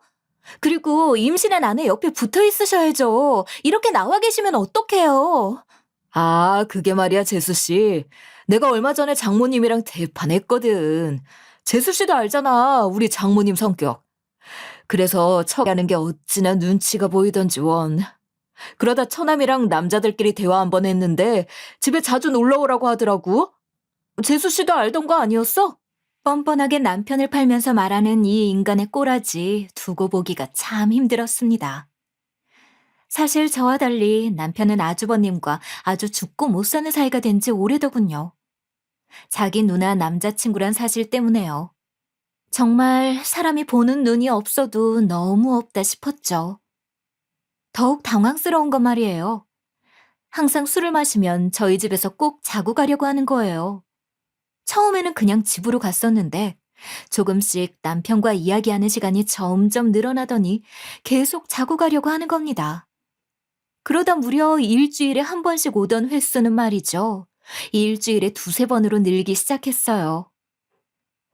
Speaker 1: 그리고 임신한 아내 옆에 붙어 있으셔야죠. 이렇게 나와 계시면 어떡해요?
Speaker 2: 아, 그게 말이야, 재수 씨. 내가 얼마 전에 장모님이랑 대판했거든. 재수 씨도 알잖아, 우리 장모님 성격. 그래서 척하는 게 어찌나 눈치가 보이던지 원. 그러다 처남이랑 남자들끼리 대화 한 번 했는데 집에 자주 놀러 오라고 하더라고. 재수 씨도 알던 거 아니었어?
Speaker 1: 뻔뻔하게 남편을 팔면서 말하는 이 인간의 꼬라지 두고 보기가 참 힘들었습니다. 사실 저와 달리 남편은 아주버님과 아주 죽고 못 사는 사이가 된 지 오래더군요. 자기 누나 남자친구란 사실 때문에요. 정말 사람이 보는 눈이 없어도 너무 없다 싶었죠. 더욱 당황스러운 건 말이에요. 항상 술을 마시면 저희 집에서 꼭 자고 가려고 하는 거예요. 처음에는 그냥 집으로 갔었는데 조금씩 남편과 이야기하는 시간이 점점 늘어나더니 계속 자고 가려고 하는 겁니다. 그러다 무려 일주일에 한 번씩 오던 횟수는 말이죠. 일주일에 두세 번으로 늘기 시작했어요.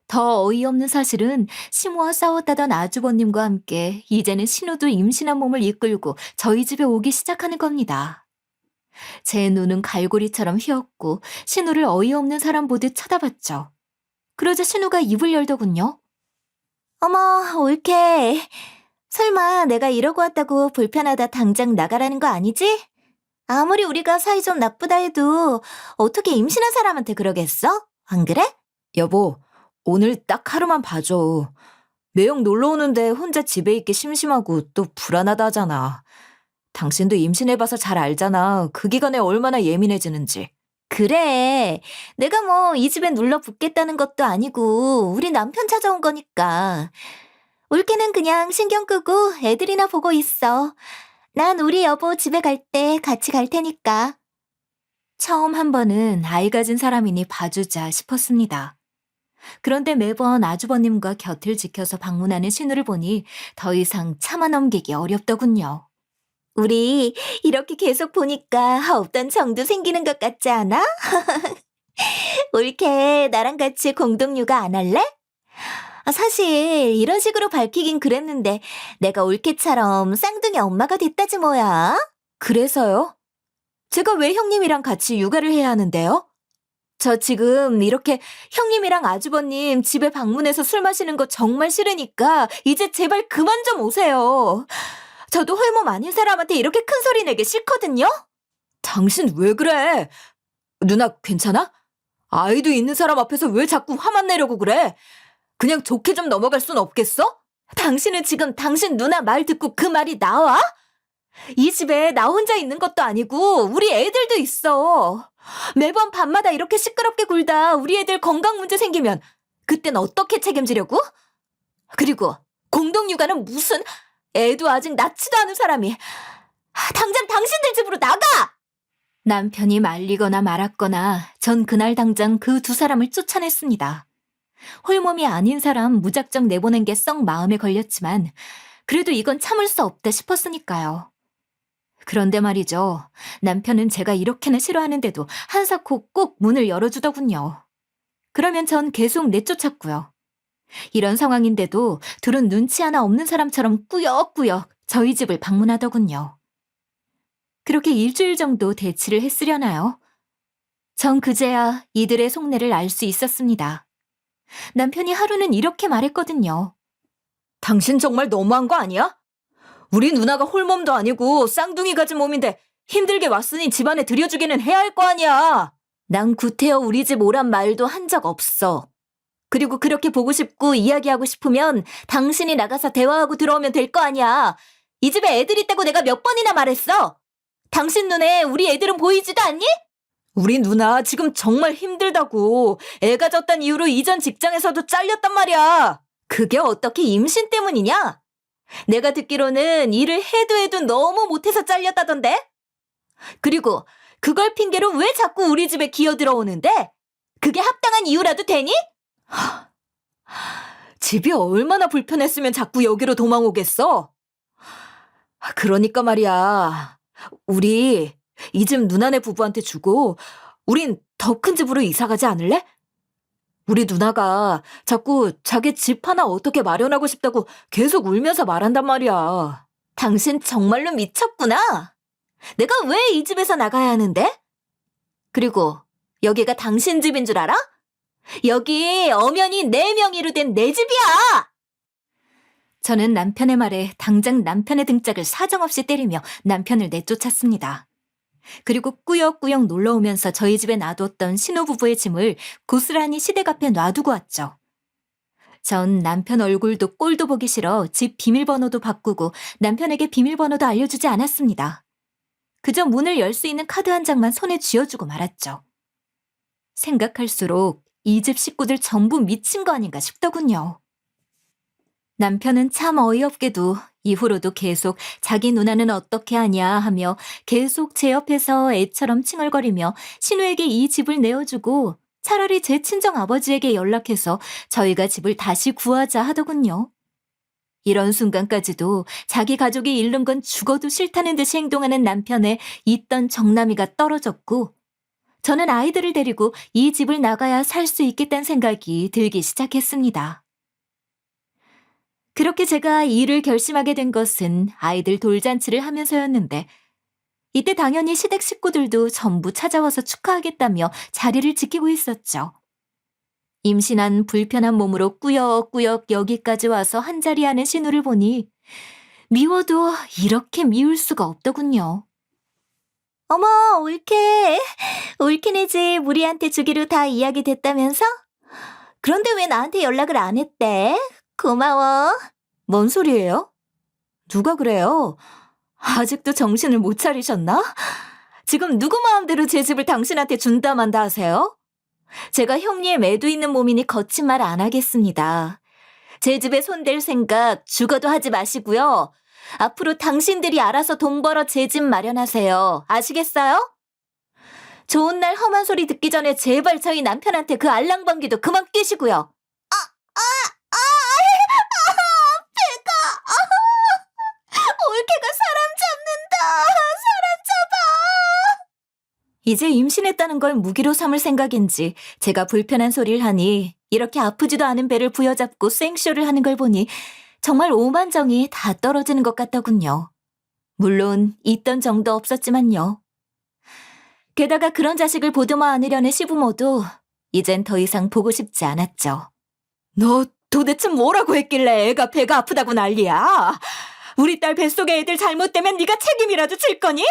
Speaker 1: 더 어이없는 사실은 시모와 싸웠다던 아주버님과 함께 이제는 신우도 임신한 몸을 이끌고 저희 집에 오기 시작하는 겁니다. 제 눈은 갈고리처럼 휘었고 신우를 어이없는 사람 보듯 쳐다봤죠. 그러자 신우가 입을 열더군요. 어머, 옳게. 설마 내가 이러고 왔다고 불편하다 당장 나가라는 거 아니지? 아무리 우리가 사이 좀 나쁘다 해도 어떻게 임신한 사람한테 그러겠어? 안 그래?
Speaker 2: 여보, 오늘 딱 하루만 봐줘. 매형 놀러 오는데 혼자 집에 있기 심심하고 또 불안하다 하잖아. 당신도 임신해봐서 잘 알잖아. 그 기간에 얼마나 예민해지는지.
Speaker 1: 그래. 내가 뭐 이 집에 눌러 붙겠다는 것도 아니고 우리 남편 찾아온 거니까. 올케는 그냥 신경 끄고 애들이나 보고 있어. 난 우리 여보 집에 갈 때 같이 갈 테니까. 처음 한 번은 아이 가진 사람이니 봐주자 싶었습니다. 그런데 매번 아주버님과 곁을 지켜서 방문하는 신우를 보니 더 이상 참아 넘기기 어렵더군요. 우리 이렇게 계속 보니까 없던 정도 생기는 것 같지 않아? 올케 나랑 같이 공동 육아 안 할래? 사실 이런 식으로 밝히긴 그랬는데 내가 올케처럼 쌍둥이 엄마가 됐다지 뭐야.
Speaker 2: 그래서요? 제가 왜 형님이랑 같이 육아를 해야 하는데요? 저 지금 이렇게 형님이랑 아주버님 집에 방문해서 술 마시는 거 정말 싫으니까 이제 제발 그만 좀 오세요. 저도 홀몸 아닌 사람한테 이렇게 큰 소리 내기 싫거든요? 당신 왜 그래? 누나 괜찮아? 아이도 있는 사람 앞에서 왜 자꾸 화만 내려고 그래? 그냥 좋게 좀 넘어갈 순 없겠어? 당신은 지금 당신 누나 말 듣고 그 말이 나와? 이 집에 나 혼자 있는 것도 아니고 우리 애들도 있어. 매번 밤마다 이렇게 시끄럽게 굴다 우리 애들 건강 문제 생기면 그땐 어떻게 책임지려고? 그리고 공동육아는 무슨 애도 아직 낳지도 않은 사람이 당장 당신들 집으로 나가! 남편이 말리거나 말았거나 전 그날 당장 그 두 사람을 쫓아냈습니다. 홀몸이 아닌 사람 무작정 내보낸 게 썩 마음에 걸렸지만 그래도 이건 참을 수 없다 싶었으니까요. 그런데 말이죠. 남편은 제가 이렇게나 싫어하는데도 한사코 꼭 문을 열어주더군요. 그러면 전 계속 내쫓았고요.
Speaker 1: 이런 상황인데도 둘은 눈치 하나 없는 사람처럼 꾸역꾸역 저희 집을 방문하더군요. 그렇게 일주일 정도 대치를 했으려나요? 전 그제야 이들의 속내를 알 수 있었습니다. 남편이 하루는 이렇게 말했거든요.
Speaker 2: 당신 정말 너무한 거 아니야? 우리 누나가 홀몸도 아니고 쌍둥이 가진 몸인데 힘들게 왔으니 집안에 들여주기는 해야 할 거 아니야.
Speaker 1: 난 구태여 우리 집 오란 말도 한 적 없어. 그리고 그렇게 보고 싶고 이야기하고 싶으면 당신이 나가서 대화하고 들어오면 될 거 아니야. 이 집에 애들 있다고 내가 몇 번이나 말했어. 당신 눈에 우리 애들은 보이지도 않니?
Speaker 2: 우리 누나 지금 정말 힘들다고. 애가 졌단 이유로 이전 직장에서도 잘렸단 말이야.
Speaker 1: 그게 어떻게 임신 때문이냐? 내가 듣기로는 일을 해도 너무 못해서 잘렸다던데? 그리고 그걸 핑계로 왜 자꾸 우리 집에 기어 들어오는데? 그게 합당한 이유라도 되니?
Speaker 2: 집이 얼마나 불편했으면 자꾸 여기로 도망오겠어? 그러니까 말이야. 우리 이 집 누나네 부부한테 주고 우린 더 큰 집으로 이사 가지 않을래? 우리 누나가 자꾸 자기 집 하나 어떻게 마련하고 싶다고 계속 울면서 말한단 말이야.
Speaker 1: 당신 정말로 미쳤구나. 내가 왜 이 집에서 나가야 하는데? 그리고 여기가 당신 집인 줄 알아? 여기 엄연히 내 명의로 된 내 집이야! 저는 남편의 말에 당장 남편의 등짝을 사정없이 때리며 남편을 내쫓았습니다. 그리고 꾸역꾸역 놀러오면서 저희 집에 놔뒀던 신혼부부의 짐을 고스란히 시댁 앞에 놔두고 왔죠. 전 남편 얼굴도 꼴도 보기 싫어 집 비밀번호도 바꾸고 남편에게 비밀번호도 알려주지 않았습니다. 그저 문을 열 수 있는 카드 한 장만 손에 쥐어주고 말았죠. 생각할수록 이 집 식구들 전부 미친 거 아닌가 싶더군요. 남편은 참 어이없게도 이후로도 계속 자기 누나는 어떻게 하냐 하며 계속 제 옆에서 애처럼 칭얼거리며 신우에게 이 집을 내어주고 차라리 제 친정 아버지에게 연락해서 저희가 집을 다시 구하자 하더군요. 이런 순간까지도 자기 가족이 잃는 건 죽어도 싫다는 듯이 행동하는 남편의 있던 정남이가 떨어졌고 저는 아이들을 데리고 이 집을 나가야 살 수 있겠다는 생각이 들기 시작했습니다. 그렇게 제가 이 일을 결심하게 된 것은 아이들 돌잔치를 하면서였는데 이때 당연히 시댁 식구들도 전부 찾아와서 축하하겠다며 자리를 지키고 있었죠. 임신한 불편한 몸으로 꾸역꾸역 여기까지 와서 한자리 하는 신우를 보니 미워도 이렇게 미울 수가 없더군요. 어머, 올케네 집 우리한테 주기로 다 이야기됐다면서? 그런데 왜 나한테 연락을 안 했대? 고마워.
Speaker 2: 뭔 소리예요? 누가 그래요? 아직도 정신을 못 차리셨나? 지금 누구 마음대로 제 집을 당신한테 준다 만다 하세요?
Speaker 1: 제가 형님 애도 있는 몸이니 거친 말 안 하겠습니다. 제 집에 손댈 생각 죽어도 하지 마시고요. 앞으로 당신들이 알아서 돈 벌어 제 집 마련하세요. 아시겠어요? 좋은 날 험한 소리 듣기 전에 제발 저희 남편한테 그 알랑방귀도 그만 끼시고요. 올케가 사람 잡는다. 사람 잡아. 이제 임신했다는 걸 무기로 삼을 생각인지 제가 불편한 소리를 하니 이렇게 아프지도 않은 배를 부여잡고 생쇼를 하는 걸 보니 정말 오만정이 다 떨어지는 것 같더군요. 물론 있던 정도 없었지만요. 게다가 그런 자식을 보듬어 안으려는 시부모도 이젠 더 이상 보고 싶지 않았죠.
Speaker 2: 너 도대체 뭐라고 했길래 애가 배가 아프다고 난리야? 우리 딸 뱃속에 애들 잘못되면 네가 책임이라도 질 거니?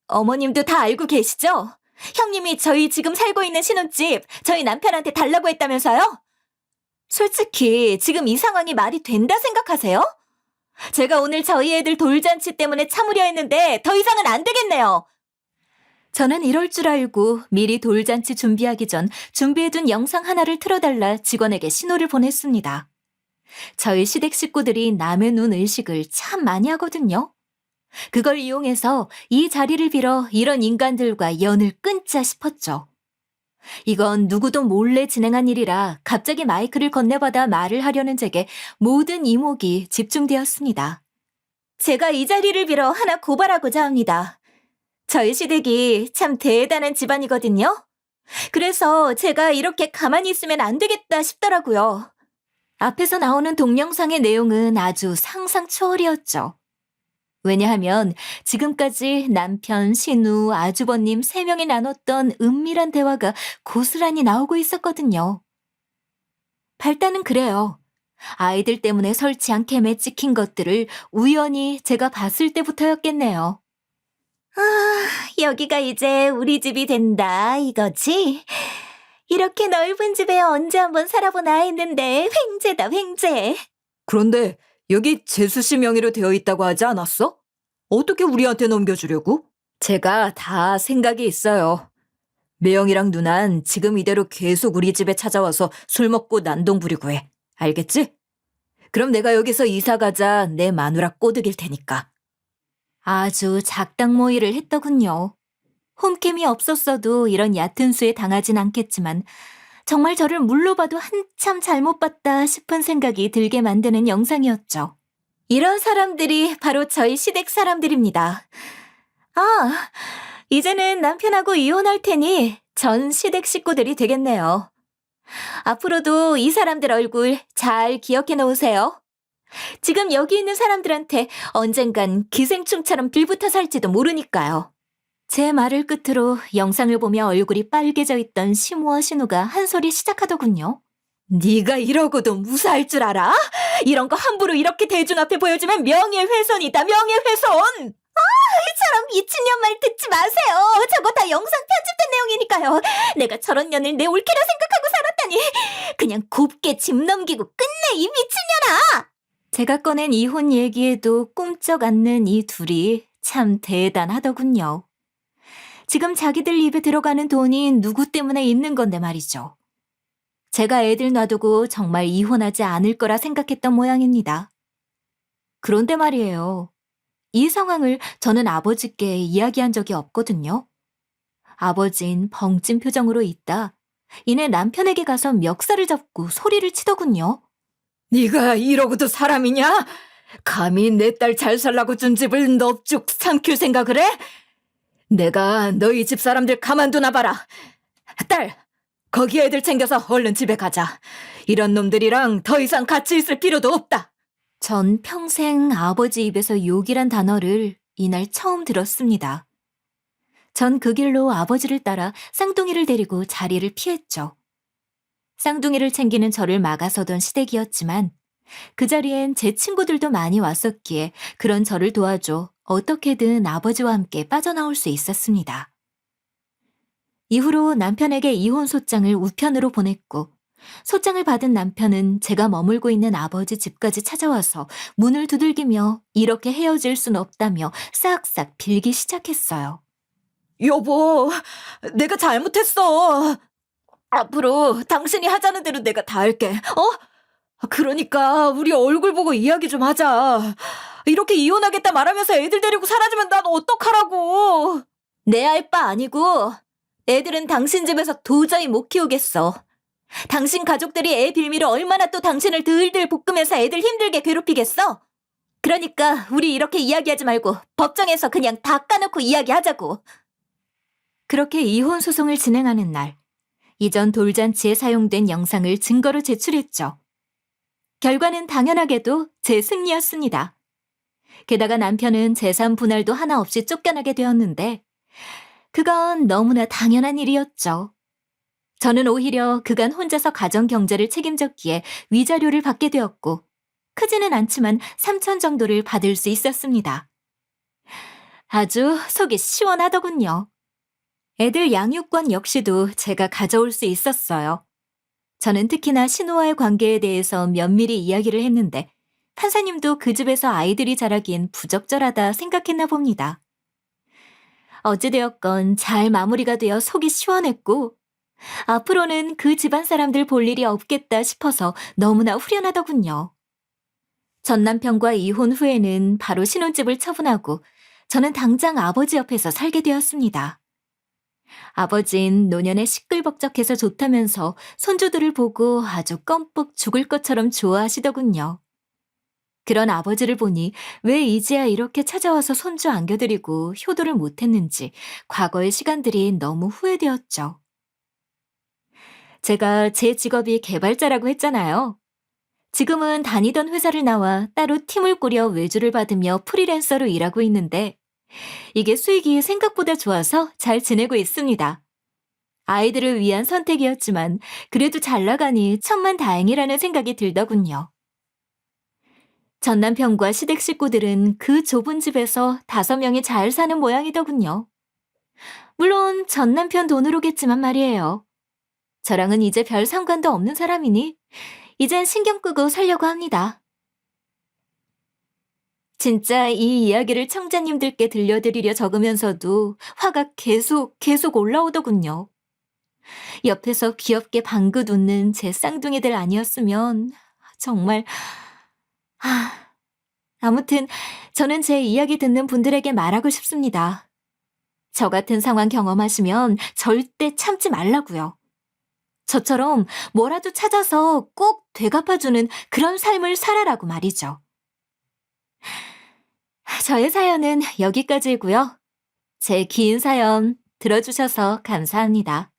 Speaker 1: 어머님도 다 알고 계시죠? 형님이 저희 지금 살고 있는 신혼집 저희 남편한테 달라고 했다면서요? 솔직히 지금 이 상황이 말이 된다 생각하세요? 제가 오늘 저희 애들 돌잔치 때문에 참으려 했는데 더 이상은 안 되겠네요. 저는 이럴 줄 알고 미리 돌잔치 준비하기 전 준비해둔 영상 하나를 틀어달라 직원에게 신호를 보냈습니다. 저희 시댁 식구들이 남의 눈 의식을 참 많이 하거든요. 그걸 이용해서 이 자리를 빌어 이런 인간들과 연을 끊자 싶었죠. 이건 누구도 몰래 진행한 일이라 갑자기 마이크를 건네받아 말을 하려는 제게 모든 이목이 집중되었습니다. 제가 이 자리를 빌어 하나 고발하고자 합니다. 저희 시댁이 참 대단한 집안이거든요. 그래서 제가 이렇게 가만히 있으면 안 되겠다 싶더라고요. 앞에서 나오는 동영상의 내용은 아주 상상 초월이었죠. 왜냐하면 지금까지 남편, 신우, 아주버님 3명이 나눴던 은밀한 대화가 고스란히 나오고 있었거든요. 발단은 그래요. 아이들 때문에 설치한 캠에 찍힌 것들을 우연히 제가 봤을 때부터였겠네요. 아, 여기가 이제 우리 집이 된다, 이거지? 이렇게 넓은 집에 언제 한번 살아보나 했는데 횡재다, 횡재.
Speaker 2: 그런데 여기 재수 씨 명의로 되어 있다고 하지 않았어? 어떻게 우리한테 넘겨주려고? 제가 다 생각이 있어요. 매영이랑 누난 지금 이대로 계속 우리 집에 찾아와서 술 먹고 난동 부리고 해. 알겠지? 그럼 내가 여기서 이사 가자 내 마누라 꼬드길 테니까.
Speaker 1: 아주 작당모의를 했더군요. 홈캠이 없었어도 이런 얕은 수에 당하진 않겠지만 정말 저를 물로 봐도 한참 잘못 봤다 싶은 생각이 들게 만드는 영상이었죠. 이런 사람들이 바로 저희 시댁 사람들입니다. 아, 이제는 남편하고 이혼할 테니 전 시댁 식구들이 되겠네요. 앞으로도 이 사람들 얼굴 잘 기억해 놓으세요. 지금 여기 있는 사람들한테 언젠간 기생충처럼 빌붙어 살지도 모르니까요. 제 말을 끝으로 영상을 보며 얼굴이 빨개져 있던 시무와 신우가 한 소리 시작하더군요.
Speaker 2: 네가 이러고도 무사할 줄 알아? 이런 거 함부로 이렇게 대중 앞에 보여주면 명예훼손이다, 명예훼손!
Speaker 1: 이처럼 미친년 말 듣지 마세요. 저거 다 영상 편집된 내용이니까요. 내가 저런 년을 내 올케라 생각하고 살았다니. 그냥 곱게 집 넘기고 끝내, 이 미친년아! 제가 꺼낸 이혼 얘기에도 꿈쩍 않는 이 둘이 참 대단하더군요. 지금 자기들 입에 들어가는 돈이 누구 때문에 있는 건데 말이죠. 제가 애들 놔두고 정말 이혼하지 않을 거라 생각했던 모양입니다. 그런데 말이에요. 이 상황을 저는 아버지께 이야기한 적이 없거든요. 아버진 벙찐 표정으로 있다. 이내 남편에게 가서 멱살을 잡고 소리를 치더군요.
Speaker 2: 네가 이러고도 사람이냐? 감히 내 딸 잘 살라고 준 집을 넙죽 삼킬 생각을 해? 내가 너희 집 사람들 가만두나 봐라. 딸, 거기 애들 챙겨서 얼른 집에 가자. 이런 놈들이랑 더 이상 같이 있을 필요도 없다.
Speaker 1: 전 평생 아버지 입에서 욕이란 단어를 이날 처음 들었습니다. 전 그 길로 아버지를 따라 쌍둥이를 데리고 자리를 피했죠. 쌍둥이를 챙기는 저를 막아서던 시댁이었지만 그 자리엔 제 친구들도 많이 왔었기에 그런 저를 도와줘 어떻게든 아버지와 함께 빠져나올 수 있었습니다. 이후로 남편에게 이혼 소장을 우편으로 보냈고 소장을 받은 남편은 제가 머물고 있는 아버지 집까지 찾아와서 문을 두들기며 이렇게 헤어질 순 없다며 싹싹 빌기 시작했어요.
Speaker 2: 여보, 내가 잘못했어. 앞으로 당신이 하자는 대로 내가 다 할게. 그러니까 우리 얼굴 보고 이야기 좀 하자. 이렇게 이혼하겠다 말하면서 애들 데리고 사라지면 난 어떡하라고.
Speaker 1: 내 알 바 아니고 애들은 당신 집에서 도저히 못 키우겠어. 당신 가족들이 애 빌미로 얼마나 또 당신을 들들 볶으면서 애들 힘들게 괴롭히겠어? 그러니까 우리 이렇게 이야기하지 말고 법정에서 그냥 다 까놓고 이야기하자고. 그렇게 이혼 소송을 진행하는 날, 이전 돌잔치에 사용된 영상을 증거로 제출했죠. 결과는 당연하게도 제 승리였습니다. 게다가 남편은 재산 분할도 하나 없이 쫓겨나게 되었는데 그건 너무나 당연한 일이었죠. 저는 오히려 그간 혼자서 가정 경제를 책임졌기에 위자료를 받게 되었고 크지는 않지만 3천 정도를 받을 수 있었습니다. 아주 속이 시원하더군요. 애들 양육권 역시도 제가 가져올 수 있었어요. 저는 특히나 신우와의 관계에 대해서 면밀히 이야기를 했는데 판사님도 그 집에서 아이들이 자라기엔 부적절하다 생각했나 봅니다. 어찌되었건 잘 마무리가 되어 속이 시원했고 앞으로는 그 집안 사람들 볼 일이 없겠다 싶어서 너무나 후련하더군요. 전 남편과 이혼 후에는 바로 신혼집을 처분하고 저는 당장 아버지 옆에서 살게 되었습니다. 아버진 노년에 시끌벅적해서 좋다면서 손주들을 보고 아주 껌뻑 죽을 것처럼 좋아하시더군요. 그런 아버지를 보니 왜 이제야 이렇게 찾아와서 손주 안겨드리고 효도를 못했는지 과거의 시간들이 너무 후회되었죠. 제가 제 직업이 개발자라고 했잖아요. 지금은 다니던 회사를 나와 따로 팀을 꾸려 외주를 받으며 프리랜서로 일하고 있는데 이게 수익이 생각보다 좋아서 잘 지내고 있습니다. 아이들을 위한 선택이었지만 그래도 잘 나가니 천만다행이라는 생각이 들더군요. 전 남편과 시댁 식구들은 그 좁은 집에서 5명이 잘 사는 모양이더군요. 물론 전 남편 돈으로겠지만 말이에요. 저랑은 이제 별 상관도 없는 사람이니 이젠 신경 끄고 살려고 합니다. 진짜 이 이야기를 청자님들께 들려드리려 적으면서도 화가 계속 올라오더군요. 옆에서 귀엽게 방긋 웃는 제 쌍둥이들 아니었으면 정말 아무튼 저는 제 이야기 듣는 분들에게 말하고 싶습니다. 저 같은 상황 경험하시면 절대 참지 말라고요. 저처럼 뭐라도 찾아서 꼭 되갚아주는 그런 삶을 살아라고 말이죠. 저의 사연은 여기까지이고요. 제 긴 사연 들어주셔서 감사합니다.